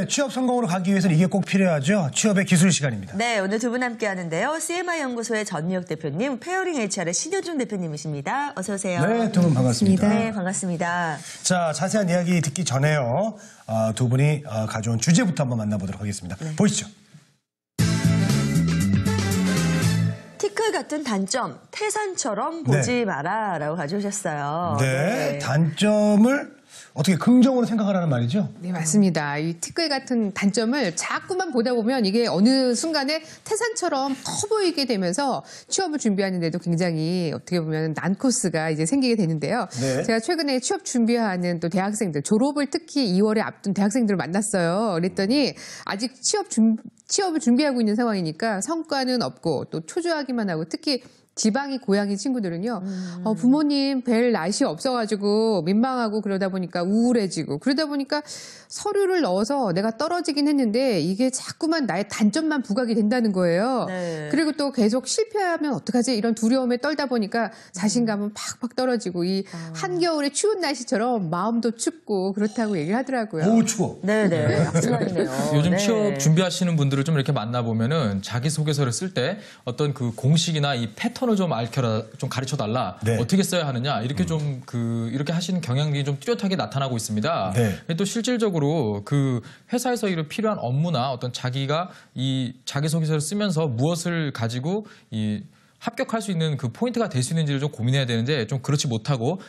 네, 취업 성공으로 가기 위해서는 이게 꼭 필요하죠. 취업의 기술 시간입니다. 네, 오늘 두 분 함께 하는데요. CMI 연구소의 전미혁 대표님, 페어링 HR의 신효준 대표님이십니다. 어서 오세요. 네, 두 분 반갑습니다. 네, 반갑습니다. 자, 자세한 이야기 듣기 전에요. 두 분이 가져온 주제부터 한번 만나보도록 하겠습니다. 네. 보시죠. 티끌 같은 단점, 태산처럼 보지 네. 마라라고 가져오셨어요. 네, 단점을 어떻게 긍정으로 생각하라는 말이죠? 네, 맞습니다. 이 티끌 같은 단점을 자꾸만 보다 보면 이게 어느 순간에 태산처럼 커 보이게 되면서 취업을 준비하는데도 굉장히 어떻게 보면 난코스가 이제 생기게 되는데요. 네. 제가 최근에 취업 준비하는 또 대학생들, 졸업을 특히 2월에 앞둔 대학생들을 만났어요. 그랬더니 아직 취업을 준비하고 있는 상황이니까 성과는 없고 또 초조하기만 하고 특히 지방이 고향인 친구들은요. 부모님 뵐 날이 없어가지고 민망하고 그러다 보니까 우울해지고 그러다 보니까 서류를 넣어서 내가 떨어지긴 했는데 이게 자꾸만 나의 단점만 부각이 된다는 거예요. 네. 그리고 또 계속 실패하면 어떡하지 이런 두려움에 떨다 보니까 자신감은 팍팍 떨어지고 이 한겨울의 추운 날씨처럼 마음도 춥고 그렇다고 얘기를 하더라고요. 어우, 추워. 네네, 악순환이네요. 요즘 네. 취업 준비하시는 분들을 좀 이렇게 만나보면은 자기소개서를 쓸 때 어떤 그 공식이나 이 패턴을 좀 좀 가르쳐 달라. 네. 어떻게 써야 하느냐. 이렇게 이렇게 하시는 경향이 좀 뚜렷하게 나타나고 있습니다. 네. 또 실질적으로 그 회사에서 필요한 업무나 어떤 자기가 이 자기소개서를 쓰면서 무엇을 가지고 합격할 수 있는 그 포인트가 될 수 있는지를 좀 고민해야 되는데 좀 그렇지 못하고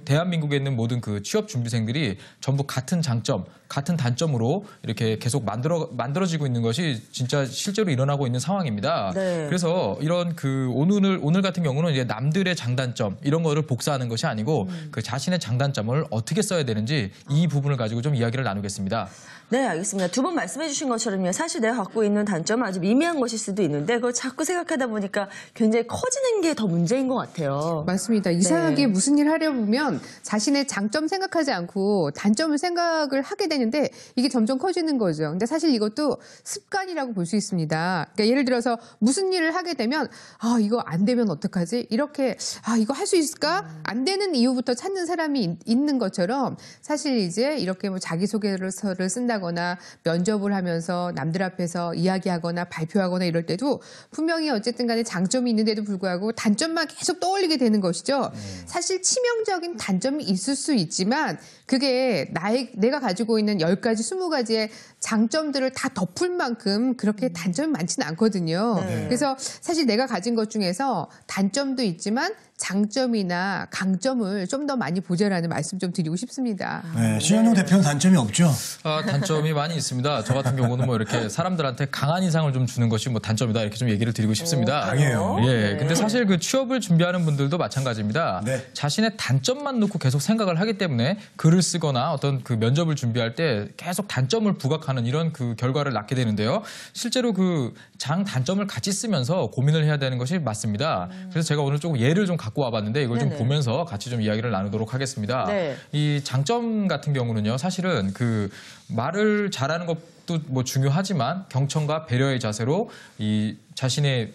대한민국에 있는 모든 그 취업 준비생들이 전부 같은 장점, 같은 단점으로 이렇게 계속 만들어지고 있는 것이 진짜 실제로 일어나고 있는 상황입니다. 네. 그래서 이런 오늘 같은 경우는 이제 남들의 장단점 이런 거를 복사하는 것이 아니고 그 자신의 장단점을 어떻게 써야 되는지 이 부분을 가지고 좀 이야기를 나누겠습니다. 네, 알겠습니다. 두 분 말씀해 주신 것처럼요. 사실 내가 갖고 있는 단점은 아주 미미한 것일 수도 있는데 그걸 자꾸 생각하다 보니까 굉장히 커지는 게 더 문제인 것 같아요. 맞습니다. 이상하게 무슨 일 하려 보면 자신의 장점 생각하지 않고 단점을 생각을 하게 되는데 이게 점점 커지는 거죠. 근데 사실 이것도 습관이라고 볼 수 있습니다. 그러니까 예를 들어서 무슨 일을 하게 되면 이거 안 되면 어떡하지? 이렇게 이거 할 수 있을까? 안 되는 이유부터 찾는 사람이 있는 것처럼 사실 이제 이렇게 뭐 자기소개서를 쓴다거나 면접을 하면서 남들 앞에서 이야기하거나 발표하거나 이럴 때도 분명히 어쨌든 간에 장점이 있는데도 불구하고 단점만 계속 떠올리게 되는 것이죠. 사실 치명적인 단점이 있을 수 있지만 그게 내가 가지고 있는 10가지, 20가지의 장점들을 다 덮을 만큼 그렇게 단점이 많지는 않거든요. 네. 그래서 사실 내가 가진 것 중에서 단점도 있지만 장점이나 강점을 좀 더 많이 보자라는 말씀 좀 드리고 싶습니다. 네, 신현용 대표는 단점이 없죠? 단점이 많이 있습니다. 저 같은 경우는 뭐 이렇게 사람들한테 강한 인상을 좀 주는 것이 뭐 단점이다 이렇게 좀 얘기를 드리고 싶습니다. 강해요. 예, 근데 사실 그 취업을 준비하는 분들도 마찬가지입니다. 네. 자신의 단점만 놓고 계속 생각을 하기 때문에 글을 쓰거나 어떤 그 면접을 준비할 때 계속 단점을 부각하는 이런 그 결과를 낳게 되는데요. 실제로 그 단점을 같이 쓰면서 고민을 해야 되는 것이 맞습니다. 그래서 제가 오늘 조금 예를 좀 갖고 와봤는데 이걸 좀 네네. 보면서 같이 좀 이야기를 나누도록 하겠습니다. 네. 이 장점 같은 경우는요, 사실은 그 말을 잘하는 것도 뭐 중요하지만 경청과 배려의 자세로 이 자신의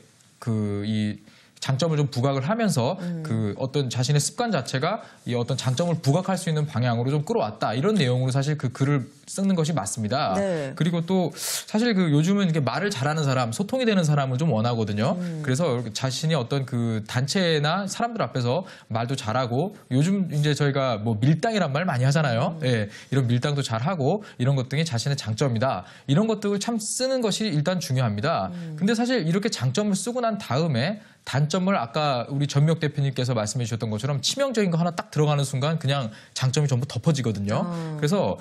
이 장점을 좀 부각을 하면서 그 어떤 자신의 습관 자체가 이 어떤 장점을 부각할 수 있는 방향으로 좀 끌어왔다. 이런 내용으로 사실 그 글을 쓰는 것이 맞습니다. 네. 그리고 또 사실 그 요즘은 이게 말을 잘하는 사람, 소통이 되는 사람을 좀 원하거든요. 그래서 자신이 어떤 그 단체나 사람들 앞에서 말도 잘하고 요즘 이제 저희가 뭐 밀당이란 말 많이 하잖아요. 예, 이런 밀당도 잘하고 이런 것 등이 자신의 장점이다. 이런 것들을 참 쓰는 것이 일단 중요합니다. 근데 사실 이렇게 장점을 쓰고 난 다음에 단점을 아까 우리 전미혁 대표님께서 말씀해 주셨던 것처럼 치명적인 거 하나 딱 들어가는 순간 그냥 장점이 전부 덮어지거든요. 그래서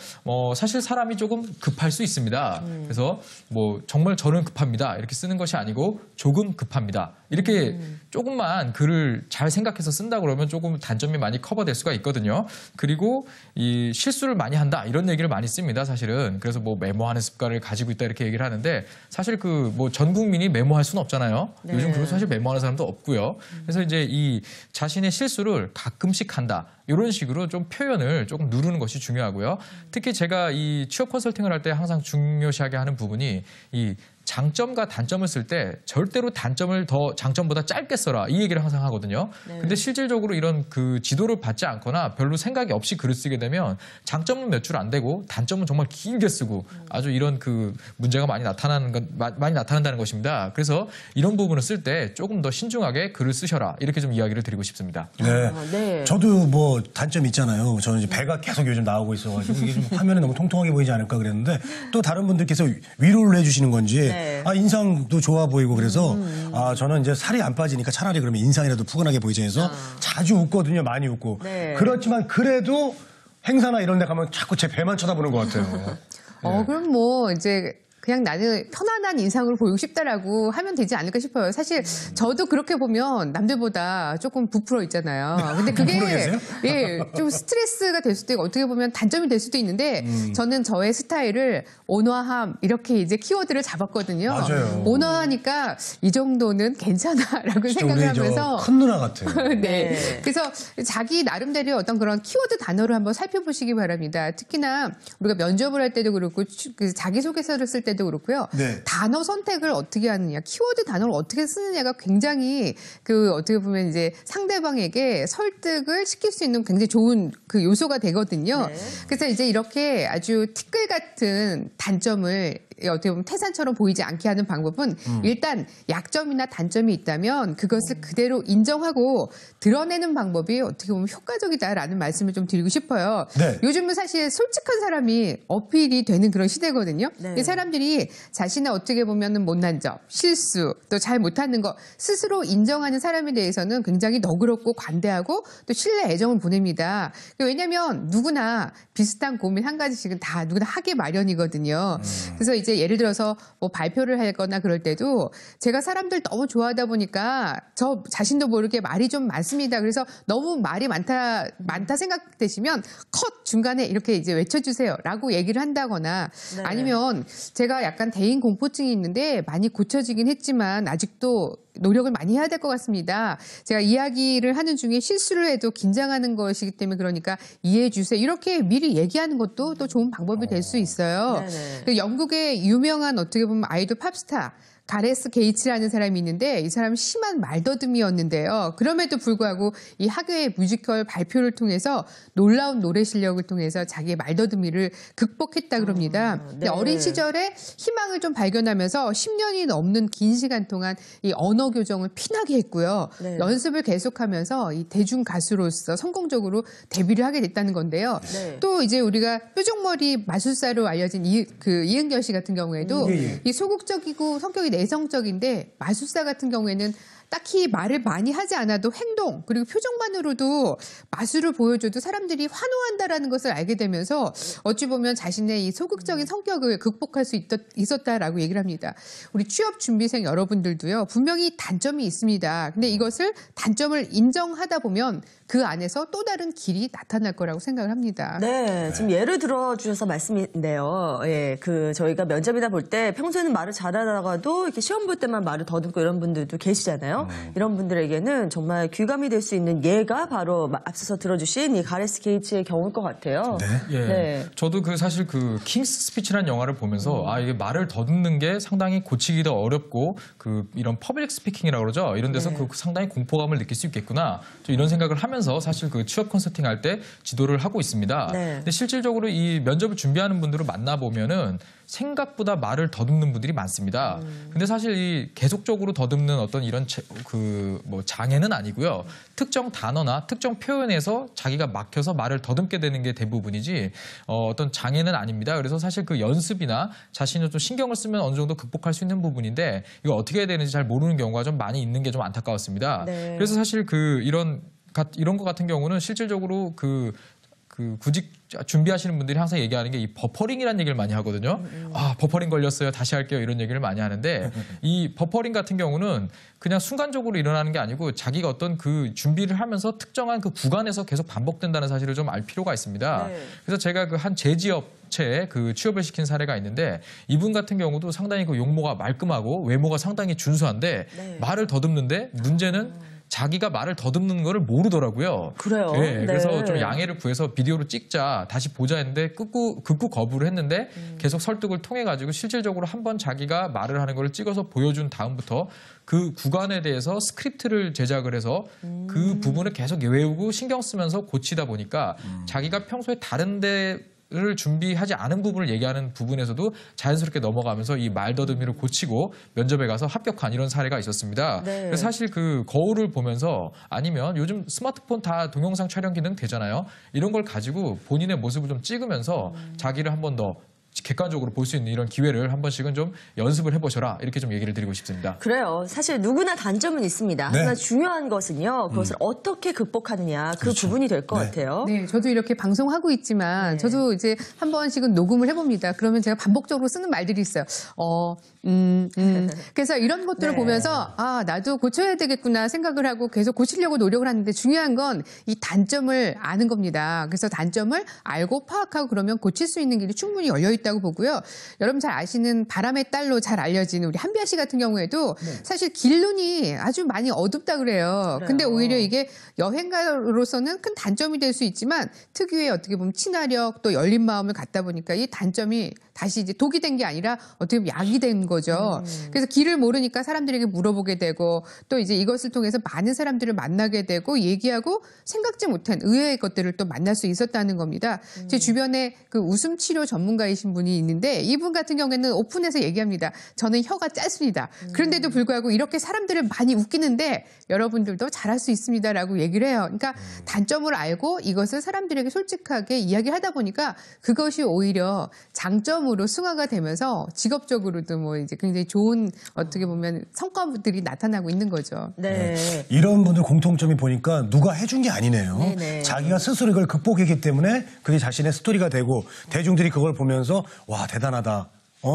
사실 사람이 조금 급할 수 있습니다. 그래서 뭐 정말 저는 급합니다. 이렇게 쓰는 것이 아니고 조금 급합니다. 이렇게 조금만 글을 잘 생각해서 쓴다 그러면 조금 단점이 많이 커버될 수가 있거든요. 그리고 이 실수를 많이 한다 이런 얘기를 많이 씁니다. 사실은. 그래서 뭐 메모하는 습관을 가지고 있다 이렇게 얘기를 하는데 사실 그 뭐 전 국민이 메모할 수는 없잖아요. 네. 요즘 그래서 사실 메모하는 사람도 없고요. 그래서 이제 이 자신의 실수를 가끔씩 한다. 이런 식으로 좀 표현을 조금 누르는 것이 중요하고요. 특히 제가 이 취업 컨설팅을 할 때 항상 중요시하게 하는 부분이 이 장점과 단점을 쓸 때 절대로 단점을 더 장점보다 짧게 써라 이 얘기를 항상 하거든요. 네. 근데 실질적으로 이런 그 지도를 받지 않거나 별로 생각이 없이 글을 쓰게 되면 장점은 몇 줄 안 되고 단점은 정말 길게 쓰고 아주 이런 그 문제가 많이 나타난다는 것입니다. 그래서 이런 부분을 쓸 때 조금 더 신중하게 글을 쓰셔라 이렇게 좀 이야기를 드리고 싶습니다. 네. 네. 저도 뭐 단점 있잖아요. 저는 이제 배가 계속 요즘 나오고 있어가지고 이게 좀 화면에 너무 통통하게 보이지 않을까 그랬는데 또 다른 분들께서 위로를 해주시는 건지 네. 인상도 좋아 보이고 그래서 저는 이제 살이 안 빠지니까 차라리 그러면 인상이라도 푸근하게 보이자 해서 자주 웃거든요. 많이 웃고. 네. 그렇지만 그래도 행사나 이런 데 가면 자꾸 제 배만 쳐다보는 것 같아요. 그럼 뭐 이제 그냥 나는 편안한 인상으로 보이고 싶다라고 하면 되지 않을까 싶어요. 사실 저도 그렇게 보면 남들보다 조금 부풀어 있잖아요. 근데 그게 부풀어 계세요? 예, 좀 스트레스가 될 수도 있고 어떻게 보면 단점이 될 수도 있는데 저는 저의 스타일을 온화함 이렇게 이제 키워드를 잡았거든요. 맞아요. 온화하니까 이 정도는 괜찮아라고 생각을 우리 하면서 큰 누나 같아요. 네. 네. 그래서 자기 나름대로 어떤 그런 키워드 단어를 한번 살펴보시기 바랍니다. 특히나 우리가 면접을 할 때도 그렇고 그 자기소개서를 쓸 때도 그렇고요. 네. 단어 선택을 어떻게 하느냐, 키워드 단어를 어떻게 쓰느냐가 굉장히 그 어떻게 보면 이제 상대방에게 설득을 시킬 수 있는 굉장히 좋은 그 요소가 되거든요. 네. 그래서 이제 이렇게 아주 티끌 같은 단점을 어떻게 보면 태산처럼 보이지 않게 하는 방법은 일단 약점이나 단점이 있다면 그것을 그대로 인정하고 드러내는 방법이 어떻게 보면 효과적이다라는 말씀을 좀 드리고 싶어요. 네. 요즘은 사실 솔직한 사람이 어필이 되는 그런 시대거든요. 네. 근데 사람들이 자신의 어떻게 보면 못난 점, 실수, 또 잘 못하는 거 스스로 인정하는 사람에 대해서는 굉장히 너그럽고 관대하고 또 신뢰 애정을 보냅니다. 왜냐하면 누구나 비슷한 고민 한 가지씩은 다 누구나 하기 마련이거든요. 그래서 이제 예를 들어서 뭐 발표를 하거나 그럴 때도 제가 사람들 너무 좋아하다 보니까 저 자신도 모르게 말이 좀 많습니다. 그래서 너무 말이 많다 생각되시면 컷 중간에 이렇게 이제 외쳐주세요라고 얘기를 한다거나 네. 아니면 제가 약간 대인 공포증이 있는데 많이 고쳐지긴 했지만 아직도 노력을 많이 해야 될 것 같습니다. 제가 이야기를 하는 중에 실수를 해도 긴장하는 것이기 때문에 그러니까 이해해 주세요. 이렇게 미리 얘기하는 것도 또 좋은 방법이 될 수 있어요. 네네. 그 영국의 유명한 어떻게 보면 아이돌 팝스타 가레스 게이츠라는 사람이 있는데 이 사람은 심한 말더듬이었는데요. 그럼에도 불구하고 이 학교의 뮤지컬 발표를 통해서 놀라운 노래 실력을 통해서 자기의 말더듬이를 극복했다 그럽니다. 근데 네. 어린 시절에 희망을 좀 발견하면서 10년이 넘는 긴 시간 동안 이 언어 교정을 피나게 했고요. 네. 연습을 계속하면서 이 대중 가수로서 성공적으로 데뷔를 하게 됐다는 건데요. 네. 또 이제 우리가 뾰족머리 마술사로 알려진 이은결 씨 같은 경우에도 예. 이 소극적이고 성격이 내성적인데 마술사 같은 경우에는 딱히 말을 많이 하지 않아도 행동 그리고 표정만으로도 마술을 보여줘도 사람들이 환호한다라는 것을 알게 되면서 어찌 보면 자신의 이 소극적인 성격을 극복할 수 있었다라고 얘기를 합니다. 우리 취업 준비생 여러분들도요 분명히 단점이 있습니다. 근데 이것을 단점을 인정하다 보면 그 안에서 또 다른 길이 나타날 거라고 생각을 합니다. 네, 지금 예를 들어 주셔서 말씀인데요. 예, 저희가 면접이다 볼 때 평소에는 말을 잘하다가도 이렇게 시험 볼 때만 말을 더듬고 이런 분들도 계시잖아요. 이런 분들에게는 정말 귀감이 될 수 있는 예가 바로 앞서서 들어주신 이 가레스 게이츠의 경우일 것 같아요. 네. 예. 네. 저도 사실 킹스 스피치라는 영화를 보면서 이게 말을 더듬는 게 상당히 고치기도 어렵고 이런 퍼블릭 스피킹이라고 그러죠. 이런 데서 네. 상당히 공포감을 느낄 수 있겠구나. 또 이런 생각을 하면서 사실 취업 컨설팅 할 때 지도를 하고 있습니다. 네. 근데 실질적으로 이 면접을 준비하는 분들을 만나보면은 생각보다 말을 더듬는 분들이 많습니다. 근데 사실 이 계속적으로 더듬는 어떤 이런 장애는 아니고요. 특정 단어나 특정 표현에서 자기가 막혀서 말을 더듬게 되는 게 대부분이지 어떤 장애는 아닙니다. 그래서 사실 연습이나 자신을 좀 신경을 쓰면 어느 정도 극복할 수 있는 부분인데 이거 어떻게 해야 되는지 잘 모르는 경우가 좀 많이 있는 게 좀 안타까웠습니다. 네. 그래서 사실 이런 것 같은 경우는 실질적으로 구직 준비하시는 분들이 항상 얘기하는 게 이 버퍼링이라는 얘기를 많이 하거든요. 버퍼링 걸렸어요. 다시 할게요. 이런 얘기를 많이 하는데 이 버퍼링 같은 경우는 그냥 순간적으로 일어나는 게 아니고 자기가 어떤 준비를 하면서 특정한 구간에서 계속 반복된다는 사실을 좀 알 필요가 있습니다. 네. 그래서 제가 한 제지업체에 취업을 시킨 사례가 있는데 이분 같은 경우도 상당히 용모가 말끔하고 외모가 상당히 준수한데 네. 말을 더듬는데 문제는 자기가 말을 더듬는 거를 모르더라고요. 그래요? 네, 그래서 네. 좀 양해를 구해서 비디오로 찍자 다시 보자 했는데 극구 거부를 했는데 계속 설득을 통해 가지고 실질적으로 한번 자기가 말을 하는 걸 찍어서 보여준 다음부터 그 구간에 대해서 스크립트를 제작을 해서 그 부분을 계속 외우고 신경 쓰면서 고치다 보니까 자기가 평소에 다른 데를 준비하지 않은 부분을 얘기하는 부분에서도 자연스럽게 넘어가면서 이 말더듬이를 고치고 면접에 가서 합격한 이런 사례가 있었습니다. 네. 그래서 사실 그 거울을 보면서 아니면 요즘 스마트폰 다 동영상 촬영 기능 되잖아요. 이런 걸 가지고 본인의 모습을 좀 찍으면서 자기를 한 번 더 객관적으로 볼 수 있는 이런 기회를 한 번씩은 좀 연습을 해보셔라 이렇게 좀 얘기를 드리고 싶습니다. 그래요. 사실 누구나 단점은 있습니다. 네. 하지만 중요한 것은요. 그것을 어떻게 극복하느냐 그 그렇죠. 부분이 될 것 네. 같아요. 네, 저도 이렇게 방송하고 있지만 네. 저도 이제 한 번씩은 녹음을 해봅니다. 그러면 제가 반복적으로 쓰는 말들이 있어요. 그래서 이런 것들을 네. 보면서 아, 나도 고쳐야 되겠구나 생각을 하고 계속 고치려고 노력을 하는데 중요한 건 이 단점을 아는 겁니다. 그래서 단점을 알고 파악하고 그러면 고칠 수 있는 길이 충분히 열려 있다고 보고요. 여러분 잘 아시는 바람의 딸로 잘 알려진 우리 한비아 씨 같은 경우에도 사실 길눈이 아주 많이 어둡다 그래요. 근데 오히려 이게 여행가로서는 큰 단점이 될 수 있지만 특유의 어떻게 보면 친화력 또 열린 마음을 갖다 보니까 이 단점이 다시 이제 독이 된 게 아니라 어떻게 보면 약이 된 거죠. 그래서 길을 모르니까 사람들에게 물어보게 되고 또 이제 이것을 통해서 많은 사람들을 만나게 되고 얘기하고 생각지 못한 의외의 것들을 또 만날 수 있었다는 겁니다. 제 주변에 그 웃음 치료 전문가이신 분이 있는데 이분 같은 경우에는 오픈해서 얘기합니다. 저는 혀가 짧습니다. 그런데도 불구하고 이렇게 사람들을 많이 웃기는데 여러분들도 잘할 수 있습니다라고 얘기를 해요. 그러니까 단점을 알고 이것을 사람들에게 솔직하게 이야기하다 보니까 그것이 오히려 장점으로 승화가 되면서 직업적으로도 뭐 이제 굉장히 좋은 어떻게 보면 성과들이 나타나고 있는 거죠. 네. 이런 분들 공통점이 보니까 누가 해준 게 아니네요. 네네. 자기가 스스로 이걸 극복했기 때문에 그게 자신의 스토리가 되고 대중들이 그걸 보면서 와 대단하다.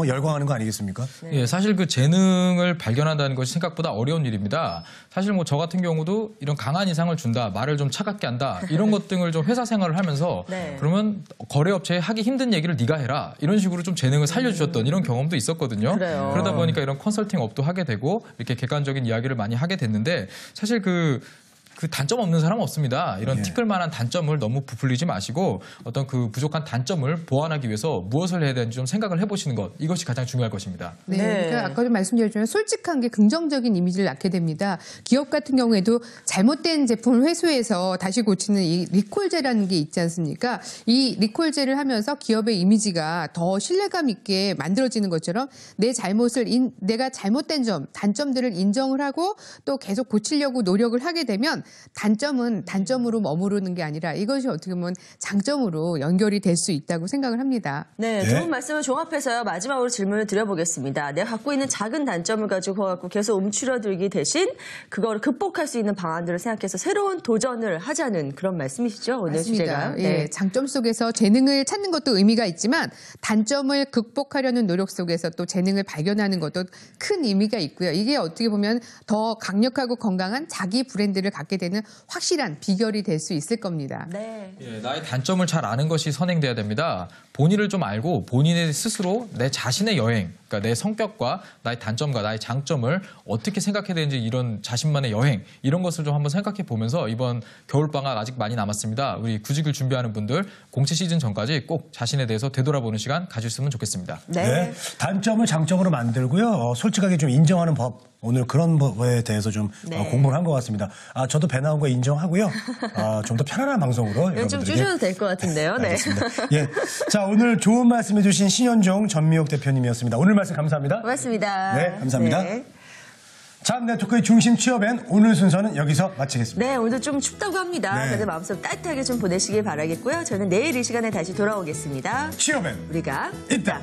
열광하는 거 아니겠습니까? 예, 사실 그 재능을 발견한다는 것이 생각보다 어려운 일입니다. 사실 뭐 저 같은 경우도 이런 강한 인상을 준다, 말을 좀 차갑게 한다, 이런 것 등을 좀 회사 생활을 하면서 네. 그러면 거래업체에 하기 힘든 얘기를 네가 해라. 이런 식으로 좀 재능을 살려주셨던 이런 경험도 있었거든요. 그래요. 그러다 보니까 이런 컨설팅 업도 하게 되고 이렇게 객관적인 이야기를 많이 하게 됐는데 사실 그 단점 없는 사람은 없습니다. 이런 예. 티끌만한 단점을 너무 부풀리지 마시고 어떤 그 부족한 단점을 보완하기 위해서 무엇을 해야 되는지 좀 생각을 해보시는 것 이것이 가장 중요할 것입니다. 네. 네. 그러니까 아까 좀 말씀드렸지만 솔직한 게 긍정적인 이미지를 낳게 됩니다. 기업 같은 경우에도 잘못된 제품을 회수해서 다시 고치는 이 리콜제라는 게 있지 않습니까? 이 리콜제를 하면서 기업의 이미지가 더 신뢰감 있게 만들어지는 것처럼 내 잘못을 내가 잘못된 점, 단점들을 인정을 하고 또 계속 고치려고 노력을 하게 되면 단점은 단점으로 머무르는 게 아니라 이것이 어떻게 보면 장점으로 연결이 될 수 있다고 생각을 합니다. 네, 네. 좋은 말씀을 종합해서요. 마지막으로 질문을 드려보겠습니다. 내가 갖고 있는 작은 단점을 가지고 계속 움츠러들기 대신 그거를 극복할 수 있는 방안들을 생각해서 새로운 도전을 하자는 그런 말씀이시죠? 오늘 주제가. 예, 네. 장점 속에서 재능을 찾는 것도 의미가 있지만 단점을 극복하려는 노력 속에서 또 재능을 발견하는 것도 큰 의미가 있고요. 이게 어떻게 보면 더 강력하고 건강한 자기 브랜드를 갖게 되는 확실한 비결이 될 수 있을 겁니다. 네. 예, 나의 단점을 잘 아는 것이 선행돼야 됩니다. 본인을 좀 알고 본인의 스스로 내 자신의 여행, 그러니까 내 성격과 나의 단점과 나의 장점을 어떻게 생각해야 되는지 이런 자신만의 여행, 이런 것을 좀 한번 생각해 보면서 이번 겨울방학 아직 많이 남았습니다. 우리 구직을 준비하는 분들 공채 시즌 전까지 꼭 자신에 대해서 되돌아보는 시간 가졌으면 좋겠습니다. 네. 단점을 장점으로 만들고요. 솔직하게 좀 인정하는 법. 오늘 그런 법에 대해서 좀 네. 공부를 한 것 같습니다. 저도 배 나온 거 인정하고요. 좀 더 편안한 방송으로 이건 좀 여러분들에게 주셔도 될 것 같은데요. 네. 알겠습니다. 예. 자, 오늘 좋은 말씀 해주신 신현종 전미옥 대표님이었습니다. 오늘 말씀 감사합니다. 고맙습니다. 네, 감사합니다. 네. 자, 네트워크의 중심 취업엔 오늘 순서는 여기서 마치겠습니다. 네, 오늘 좀 춥다고 합니다. 네. 다들 마음속 따뜻하게 좀 보내시길 바라겠고요. 저는 내일 이 시간에 다시 돌아오겠습니다. 취업엔 우리가 있다.